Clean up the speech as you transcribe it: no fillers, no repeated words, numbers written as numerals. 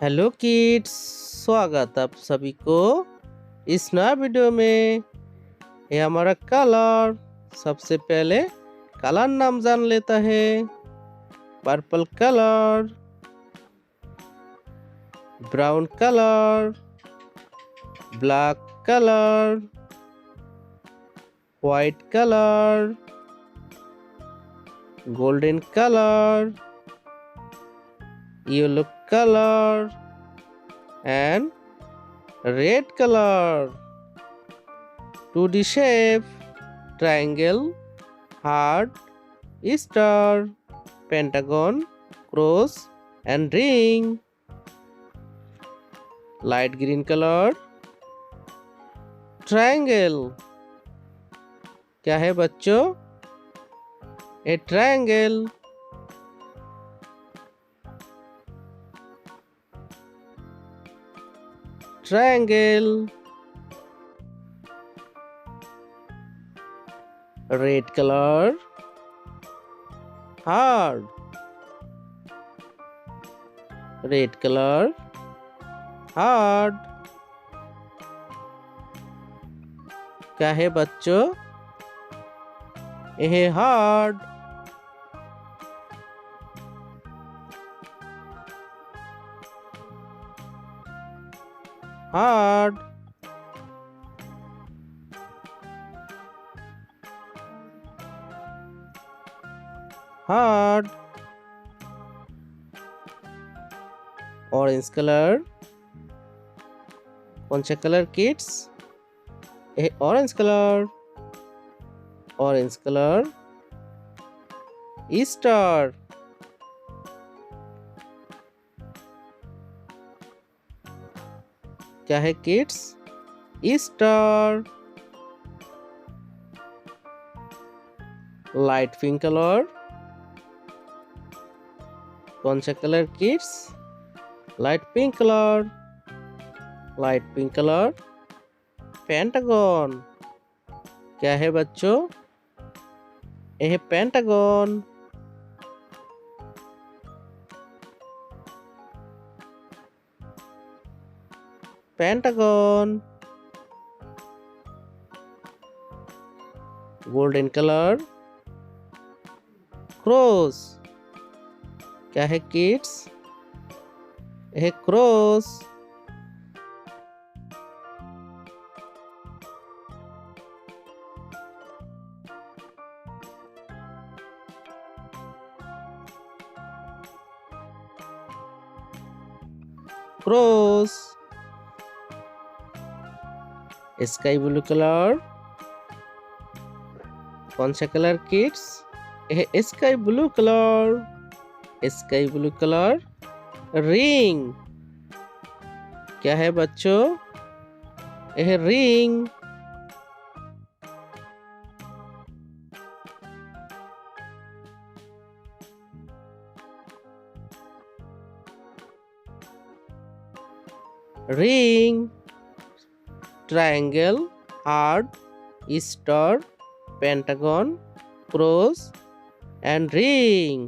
Hello kids, स्वागत आप सभी को इस नया वीडियो में। ये हमारा कलर। सबसे पहले कलर नाम जान लेता है। Purple colour, brown colour, black colour, white colour, golden colour, yellow color and red color. 2D shape: triangle, heart, star, pentagon, cross and ring. Light green color, triangle. क्या है बच्चों? ए triangle. Triangle. Red color, heart. Red color, heart. क्या है बच्चों? यह heart। heart. heart. Orange color। कौन सा colour kids? ये orange colour. Orange colour, star. क्या है kids? Star. Light pink colour. कौन सा colour kids? Light pink colour. Light pink colour, pentagon. क्या है बच्चों? यह pentagon. Pentagon. Golden colour, cross. क्या है किड्स? यह cross. Cross. Sky blue colour. कौन सा कलर किड्स? यह sky blue colour. Sky blue colour, ring. क्या है बच्चों? यह ring. Ring. triangle, heart, star, pentagon, cross and ring.